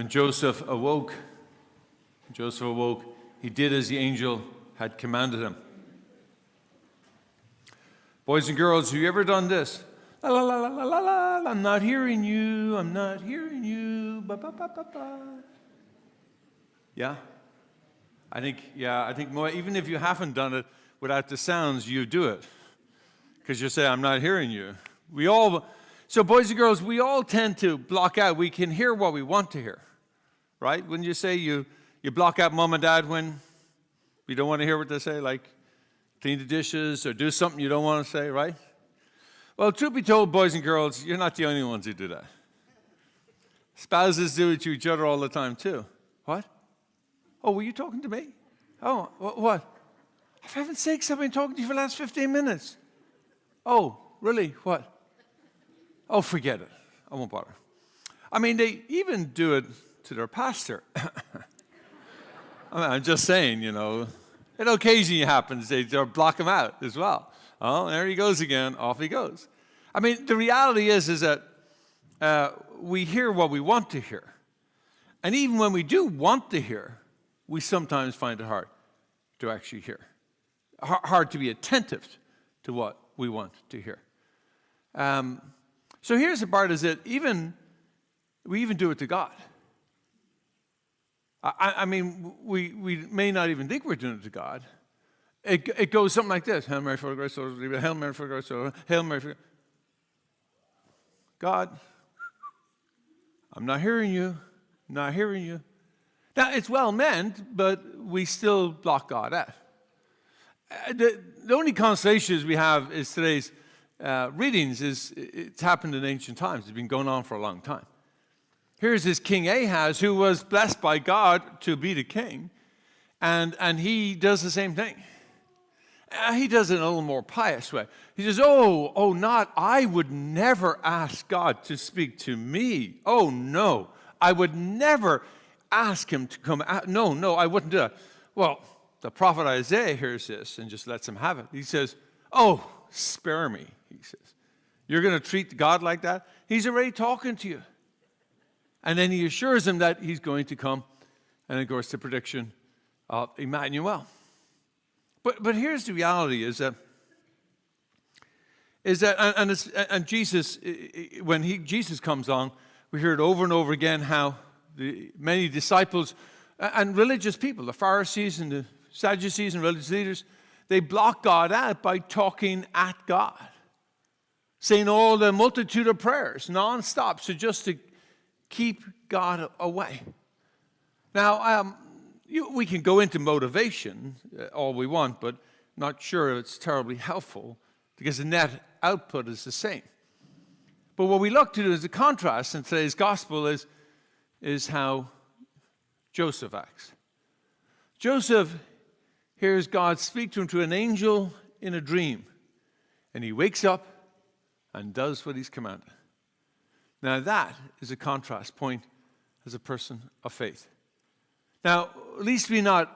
When Joseph awoke, he did as the angel had commanded him. Boys and girls, have you ever done this? La la la la la la la, I'm not hearing you, I'm not hearing you, ba ba ba ba ba. Yeah? I think more, even if you haven't done it without the sounds, you do it. Because you say, I'm not hearing you. So boys and girls, we all tend to block out. We can hear what we want to hear, right? Wouldn't you say you block out mom and dad when you don't want to hear what they say, like clean the dishes or do something you don't want to say, right? Well, truth be told, boys and girls, you're not the only ones who do that. Spouses do it to each other all the time, too. What? Oh, were you talking to me? Oh, what? For heaven's sakes, I've been talking to you for the last 15 minutes. Oh, really? What? Oh, forget it. I won't bother. I mean, they even do it to their pastor. I'm just saying, it occasionally happens. They block him out as well. Oh, there he goes again. Off he goes. I mean, the reality is that we hear what we want to hear. And even when we do want to hear, we sometimes find it hard to actually hear. Hard to be attentive to what we want to hear. So here's the part is that we even do it to God. I mean, we may not even think we're doing it to God. It goes something like this. Hail Mary, full of grace, Lord is with thee. Hail Mary, full of grace, Lord. Hail Mary, God, I'm not hearing you. Not hearing you. Now, it's well meant, but we still block God out. The only consolation we have is today's readings. It's happened in ancient times. It's been going on for a long time. Here's this King Ahaz who was blessed by God to be the king, and he does the same thing. He does it in a little more pious way. He says, I would never ask God to speak to me. Oh, no, I would never ask him to come out. No, I wouldn't do that. Well, the prophet Isaiah hears this and just lets him have it. He says, oh, spare me, he says. You're going to treat God like that? He's already talking to you. And then he assures him that he's going to come. And of course, the prediction of Emmanuel. But here's the reality: is that Jesus, when Jesus comes on, we hear it over and over again how the many disciples and religious people, the Pharisees and the Sadducees and religious leaders, they block God out by talking at God, saying all the multitude of prayers nonstop, so just to keep God away. Now, we can go into motivation all we want, but not sure it's terribly helpful because the net output is the same. But what we look to as a contrast in today's gospel is how Joseph acts. Joseph hears God speak to him through an angel in a dream, and he wakes up and does what he's commanded. Now that is a contrast point as a person of faith. Now, at least we not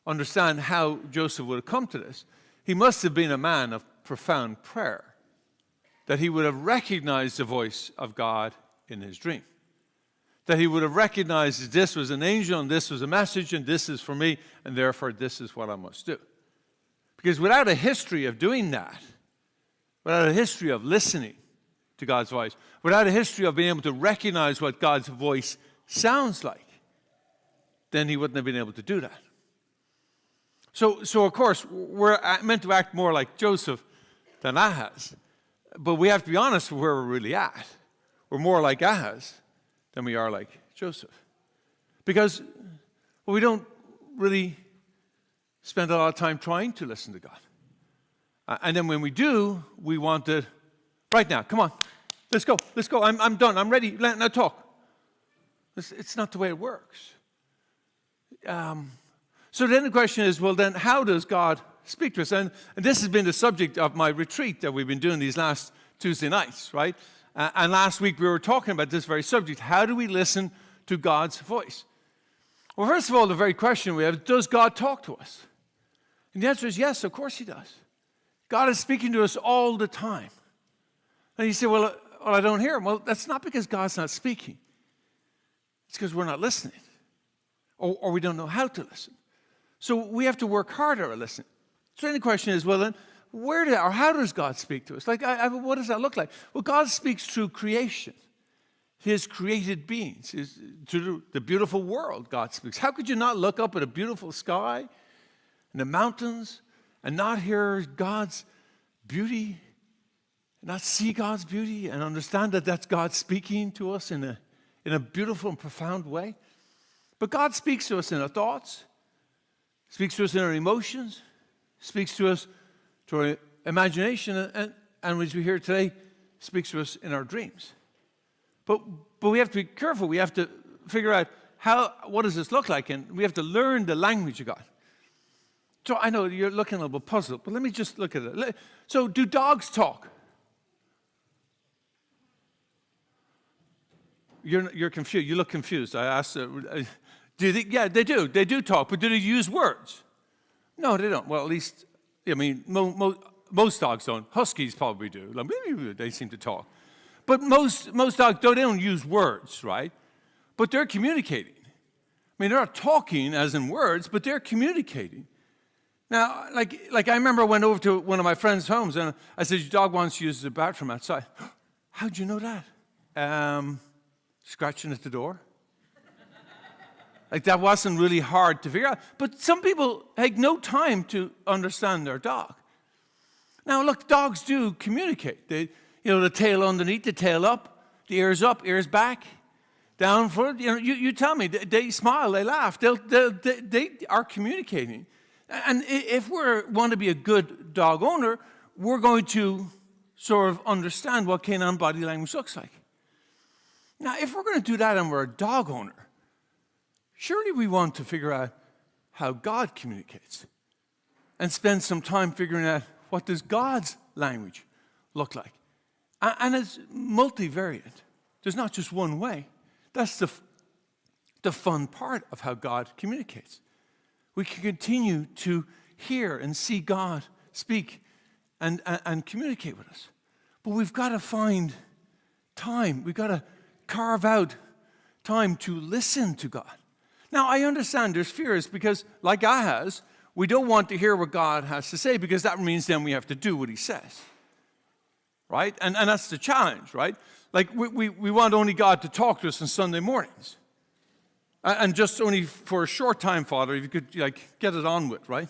understand how Joseph would have come to this. He must have been a man of profound prayer, that he would have recognized the voice of God in his dream, that he would have recognized that this was an angel and this was a message and this is for me and therefore this is what I must do. Because without a history of doing that, without a history of listening to God's voice, without a history of being able to recognize what God's voice sounds like, then he wouldn't have been able to do that. So of course, we're meant to act more like Joseph than Ahaz. But we have to be honest with where we're really at. We're more like Ahaz than we are like Joseph. Because we don't really spend a lot of time trying to listen to God. And then when we do, we want it right now. Come on, let's go. I'm done. I'm ready. Now talk. It's not the way it works. So then the question is, well, then how does God speak to us? And this has been the subject of my retreat that we've been doing these last Tuesday nights, right? And last week we were talking about this very subject. How do we listen to God's voice? Well, first of all, the very question we have, does God talk to us? And the answer is yes, of course he does. God is speaking to us all the time. And you say, well, I don't hear him. Well, that's not because God's not speaking. It's because we're not listening, or we don't know how to listen. So we have to work harder at listening. So then the question is, well then, how does God speak to us? Like, what does that look like? Well, God speaks through creation. His created beings, through the beautiful world, God speaks. How could you not look up at a beautiful sky and the mountains and not hear God's beauty, not see God's beauty, and understand that that's God speaking to us in a beautiful and profound way? But God speaks to us in our thoughts, speaks to us in our emotions, speaks to us through our imagination, and as we hear today, speaks to us in our dreams. But we have to be careful. We have to figure out what does this look like, and we have to learn the language of God. So I know you're looking a little bit puzzled, but let me just look at it. So do dogs talk? You're confused. You look confused. I asked. Yeah, they do. They do talk, but do they use words? No, they don't. Well, at least, I mean, most dogs don't. Huskies probably do. Like, they seem to talk. But most dogs, they don't use words, right? But they're communicating. I mean, they're not talking as in words, but they're communicating. Now, like I remember I went over to one of my friends' homes, and I said, your dog wants to use the bathroom outside. How'd you know that? Scratching at the door. Like, that wasn't really hard to figure out. But some people take no time to understand their dog. Now, look, dogs do communicate. The tail underneath, the tail up, the ears up, ears back, down forward. You tell me, they smile, they laugh, they are communicating. And if we want to be a good dog owner, we're going to sort of understand what canine body language looks like. Now, if we're going to do that and we're a dog owner, surely we want to figure out how God communicates and spend some time figuring out what does God's language look like. And it's multivariate. There's not just one way. That's the fun part of how God communicates. We can continue to hear and see God speak and communicate with us. But we've got to find time. We've got to carve out time to listen to God. Now, I understand there's fears because, like Ahaz, we don't want to hear what God has to say because that means then we have to do what he says. Right? And that's the challenge, right? Like, we want only God to talk to us on Sunday mornings. And just only for a short time, Father, if you could, get it on with, right?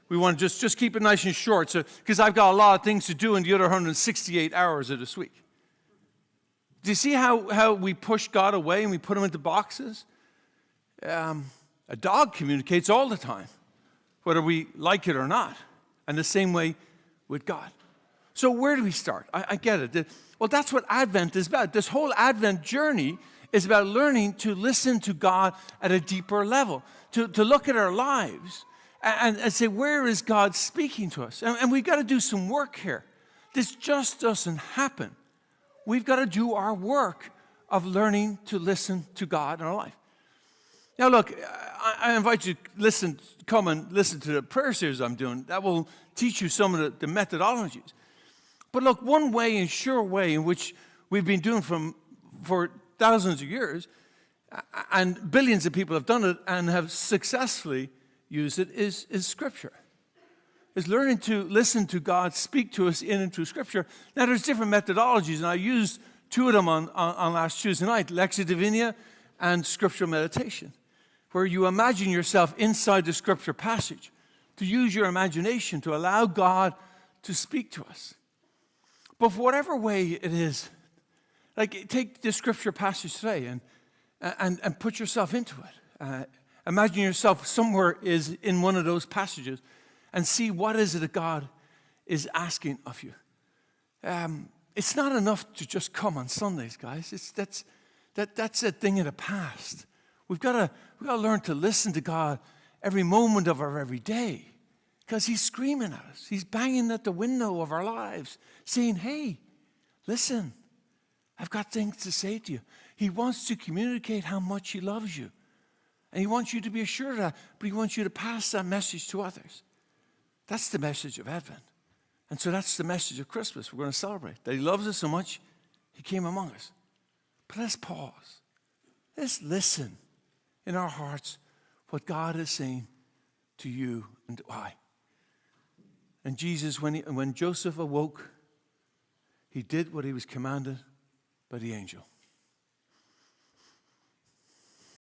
We want to just keep it nice and short, because I've got a lot of things to do in the other 168 hours of this week. Do you see how we push God away and we put him into boxes? A dog communicates all the time, whether we like it or not. And the same way with God. So where do we start? I get it. Well, that's what Advent is about. This whole Advent journey is about learning to listen to God at a deeper level, to look at our lives and say, where is God speaking to us? And we've got to do some work here. This just doesn't happen. We've got to do our work of learning to listen to God in our life. Now, look, I invite you to come and listen to the prayer series I'm doing. That will teach you some of the methodologies. But look, one way and sure way in which we've been doing for thousands of years, and billions of people have done it and have successfully used it, is Scripture. Is learning to listen to God speak to us in and through Scripture. Now, there's different methodologies, and I used two of them on last Tuesday night, Lectio Divina and Scriptural Meditation, where you imagine yourself inside the Scripture passage, to use your imagination to allow God to speak to us. But for whatever way it is, like, take the Scripture passage today and put yourself into it. Imagine yourself somewhere is in one of those passages and see what is it that God is asking of you. It's not enough to just come on Sundays, guys. That's a thing of the past. We've got to learn to listen to God every moment of our every day, because he's screaming at us. He's banging at the window of our lives, saying, hey, listen, I've got things to say to you. He wants to communicate how much he loves you. And he wants you to be assured of that, but he wants you to pass that message to others. That's the message of Advent. And so that's the message of Christmas. We're going to celebrate that he loves us so much, he came among us. But let's pause. Let's listen in our hearts what God is saying to you and I. And Jesus, when Joseph awoke, he did what he was commanded by the angel.